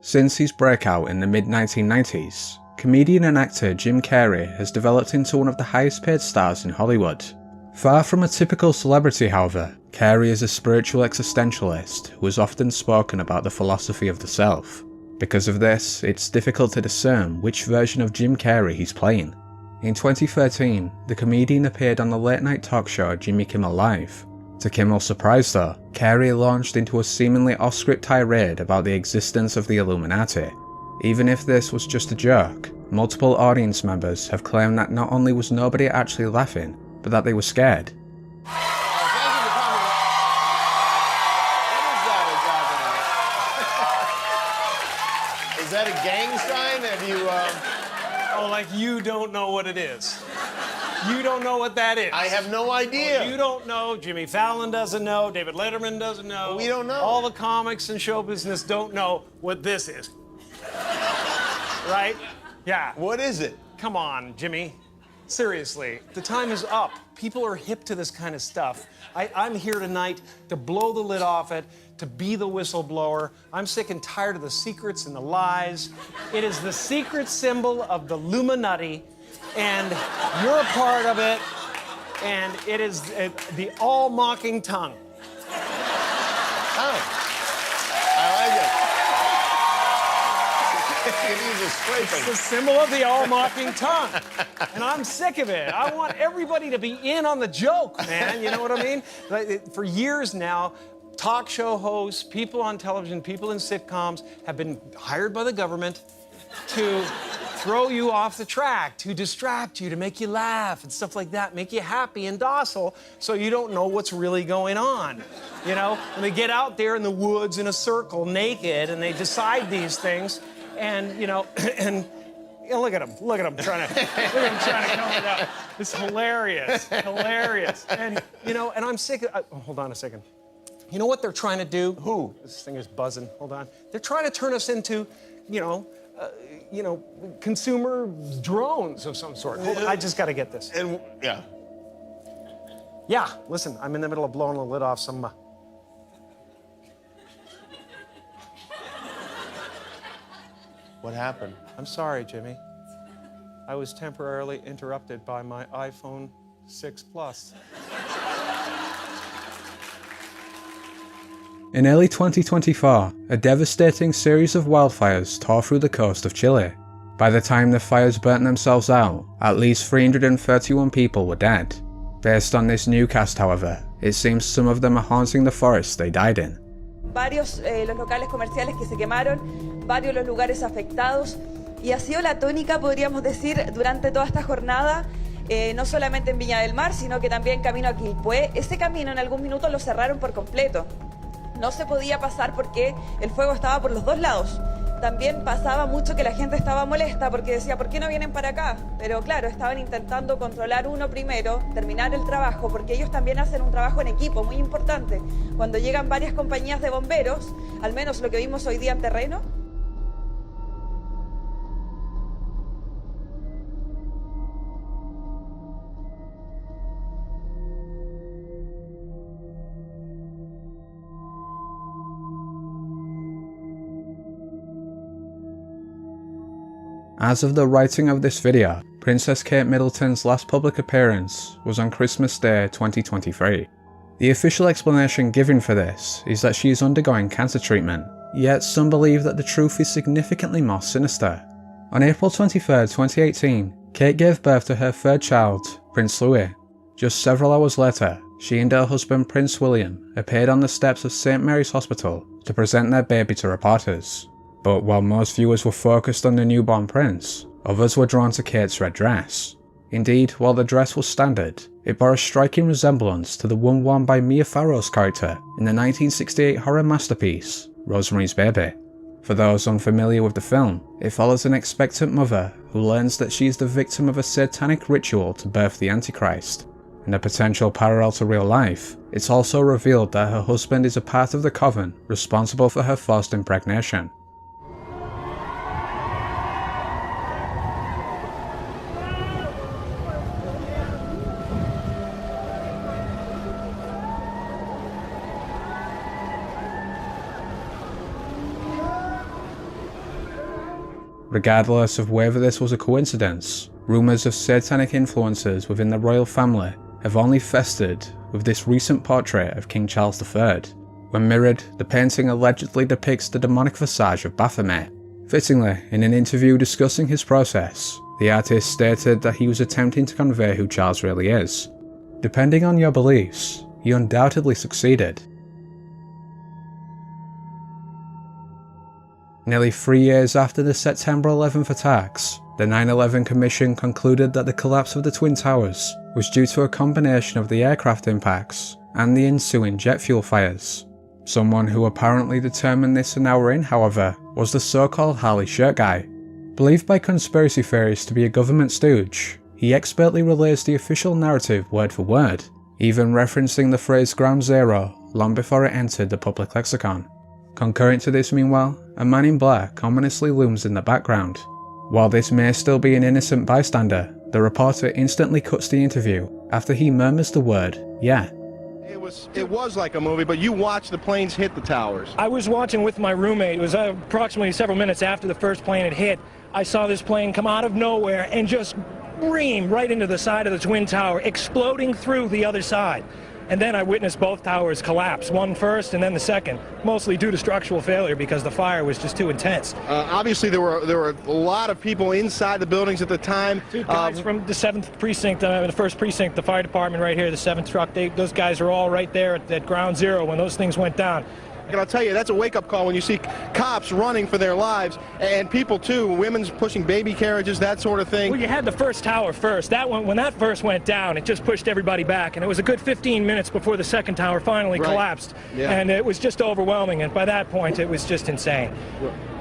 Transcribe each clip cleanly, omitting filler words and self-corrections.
Since his breakout in the mid-1990s, comedian and actor Jim Carrey has developed into one of the highest paid stars in Hollywood. Far from a typical celebrity, however, Carrey is a spiritual existentialist who has often spoken about the philosophy of the self. Because of this, it's difficult to discern which version of Jim Carrey he's playing. In 2013, the comedian appeared on the late-night talk show Jimmy Kimmel Live. To Kimmel's surprise though, Carrey launched into a seemingly off-script tirade about the existence of the Illuminati. Even if this was just a joke, multiple audience members have claimed that not only was nobody actually laughing, but that they were scared. Is that a gang sign? Have you, Oh, like you don't know what it is. You don't know what that is. I have no idea. You don't know. Jimmy Fallon doesn't know. David Letterman doesn't know. We don't know. All the comics and show business don't know what this is. Right? Yeah. What is it? Come on, Jimmy. Seriously, the time is up. People are hip to this kind of stuff. I'm here tonight to blow the lid off it, to be the whistleblower. I'm sick and tired of the secrets and the lies. It is the secret symbol of the Illuminati, and you're a part of it, and it is the all-mocking tongue. Oh, I like it. It's the symbol of the all-mocking tongue. And I'm sick of it. I want everybody to be in on the joke, man. You know what I mean? For years now, talk show hosts, people on television, people in sitcoms have been hired by the government to throw you off the track, to distract you, to make you laugh and stuff like that, make you happy and docile so you don't know what's really going on. You know, when they get out there in the woods in a circle naked and they decide these things, and, you know, and you know, look at him trying to come it out. It's hilarious. And, you know, and I'm sick of, hold on a second. You know what they're trying to do? Who? This thing is buzzing, hold on. They're trying to turn us into, you know, consumer drones of some sort. Hold on, I just gotta get this. And, yeah. Yeah, listen, I'm in the middle of blowing the lid off some, What happened? I'm sorry, Jimmy. I was temporarily interrupted by my iPhone 6 Plus. In early 2024, a devastating series of wildfires tore through the coast of Chile. By the time the fires burnt themselves out, at least 331 people were dead. Based on this newscast, however, it seems some of them are haunting the forest they died in. Varios los locales comerciales que se quemaron, varios los lugares afectados, y ha sido la tónica, podríamos decir, durante toda esta jornada, no solamente en Viña del Mar, sino que también camino a Quilpué. Ese camino en algún minuto lo cerraron por completo. No se podía pasar porque el fuego estaba por los dos lados. También pasaba mucho que la gente estaba molesta porque decía, ¿por qué no vienen para acá? Pero claro, estaban intentando controlar uno primero, terminar el trabajo, porque ellos también hacen un trabajo en equipo muy importante. Cuando llegan varias compañías de bomberos, al menos lo que vimos hoy día en terreno, As of the writing of this video, Princess Kate Middleton's last public appearance was on Christmas Day 2023. The official explanation given for this is that she is undergoing cancer treatment, yet some believe that the truth is significantly more sinister. On April 23, 2018, Kate gave birth to her third child, Prince Louis. Just several hours later, she and her husband Prince William appeared on the steps of St Mary's Hospital to present their baby to reporters. But while most viewers were focused on the newborn prince, others were drawn to Kate's red dress. Indeed, while the dress was standard, it bore a striking resemblance to the one worn by Mia Farrow's character in the 1968 horror masterpiece, Rosemary's Baby. For those unfamiliar with the film, it follows an expectant mother who learns that she is the victim of a satanic ritual to birth the Antichrist. In a potential parallel to real life, it's also revealed that her husband is a part of the coven responsible for her forced impregnation. Regardless of whether this was a coincidence, rumours of satanic influences within the royal family have only festered with this recent portrait of King Charles III. When mirrored, the painting allegedly depicts the demonic visage of Baphomet. Fittingly, in an interview discussing his process, the artist stated that he was attempting to convey who Charles really is. Depending on your beliefs, he undoubtedly succeeded. Nearly 3 years after the September 11th attacks, the 9/11 Commission concluded that the collapse of the Twin Towers was due to a combination of the aircraft impacts and the ensuing jet fuel fires. Someone who apparently determined this an hour in, however, was the so-called Harley Shirt Guy. Believed by conspiracy theorists to be a government stooge, he expertly relays the official narrative word for word, even referencing the phrase Ground Zero long before it entered the public lexicon. Concurrent to this, meanwhile, a man in black ominously looms in the background. While this may still be an innocent bystander, the reporter instantly cuts the interview after he murmurs the word, "Yeah." It was like a movie, but you watched the planes hit the towers. I was watching with my roommate. It was approximately several minutes after the first plane had hit. I saw this plane come out of nowhere and just ream right into the side of the Twin Tower, exploding through the other side. And then I witnessed both towers collapse, one first and then the second, mostly due to structural failure because the fire was just too intense. Obviously, there were a lot of people inside the buildings at the time. Two guys from the 7th Precinct, the 1st Precinct, the fire department right here, the 7th truck, those guys are all right there at Ground Zero when those things went down. And I'll tell you, that's a wake-up call when you see cops running for their lives, and people too, women's pushing baby carriages, that sort of thing. Well, you had the first tower first. That one, when that first went down, it just pushed everybody back, and it was a good 15 minutes before the second tower finally collapsed. Yeah. And it was just overwhelming, and by that point, it was just insane.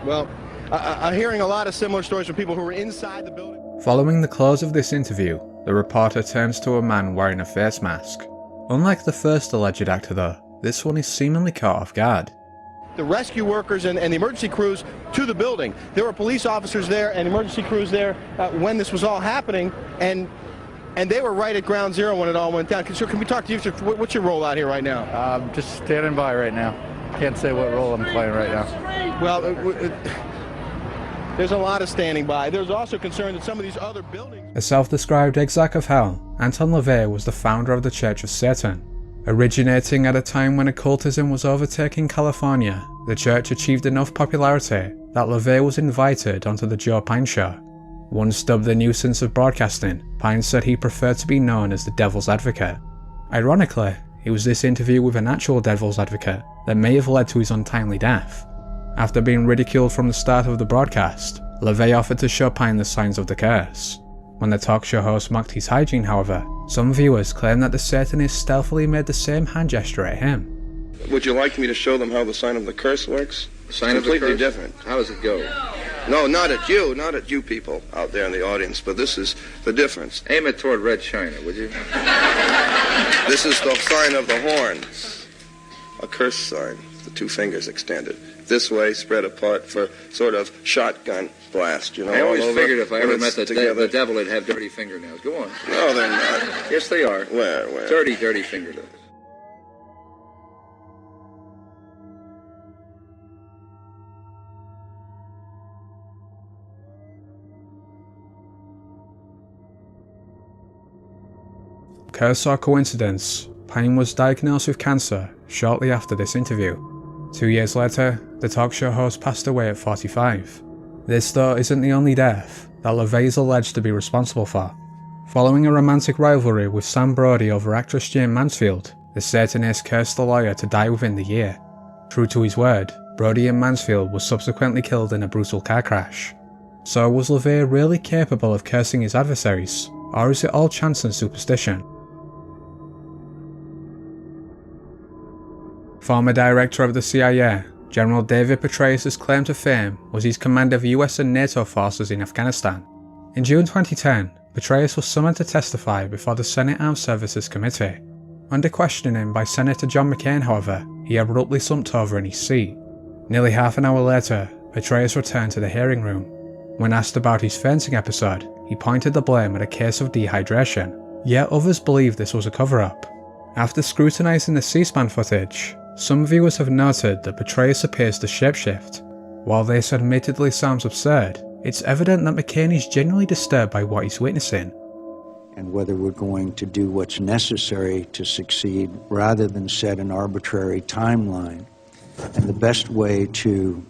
Well, I'm hearing a lot of similar stories from people who were inside the building. Following the close of this interview, the reporter turns to a man wearing a face mask. Unlike the first alleged actor though, this one is seemingly caught off guard. The rescue workers and the emergency crews to the building. There were police officers there and emergency crews there when this was all happening, and they were right at Ground Zero when it all went down. Can we talk to you? What's your role out here right now? I'm just standing by right now. Can't say what role I'm playing right now. Well, there's a lot of standing by. There's also concern that some of these other buildings... A self-described exarch of hell, Anton LaVey was the founder of the Church of Satan. Originating at a time when occultism was overtaking California, the church achieved enough popularity that LaVey was invited onto the Joe Pine Show. Once dubbed the nuisance of broadcasting, Pine said he preferred to be known as the Devil's Advocate. Ironically, it was this interview with an actual Devil's Advocate that may have led to his untimely death. After being ridiculed from the start of the broadcast, LaVey offered to show Pine the signs of the curse. When the talk show host mocked his hygiene, however, some viewers claimed that the Satanist stealthily made the same hand gesture at him. Would you like me to show them how the sign of the curse works? The sign Completely of the curse? different. How does it go? No, not at you people out there in the audience, but this is the difference. Aim it toward Red China, would you? This is the sign of the horns. A curse sign, the two fingers extended. This way, spread apart for sort of shotgun blast, you know. I always all over, figured if I ever met the devil, he'd have dirty fingernails. Go on. No, they're not. Yes, they are. Where? Dirty fingernails. Curse or coincidence, Pine was diagnosed with cancer shortly after this interview. 2 years later, the talk show host passed away at 45. This though isn't the only death that LaVey is alleged to be responsible for. Following a romantic rivalry with Sam Brody over actress Jane Mansfield, the Satanist cursed the lawyer to die within the year. True to his word, Brody and Mansfield were subsequently killed in a brutal car crash. So was LaVey really capable of cursing his adversaries, or is it all chance and superstition? Former director of the CIA, General David Petraeus' claim to fame was his command of US and NATO forces in Afghanistan. In June 2010, Petraeus was summoned to testify before the Senate Armed Services Committee. Under questioning by Senator John McCain, however, he abruptly slumped over in his seat. Nearly half an hour later, Petraeus returned to the hearing room. When asked about his fainting episode, he pointed the blame at a case of dehydration, yet others believed this was a cover-up. After scrutinising the C-SPAN footage, some viewers have noted that Petraeus appears to shapeshift. While this admittedly sounds absurd, It's evident that McCain is genuinely disturbed by what he's witnessing. And whether we're going to do what's necessary to succeed rather than set an arbitrary timeline. And the best way to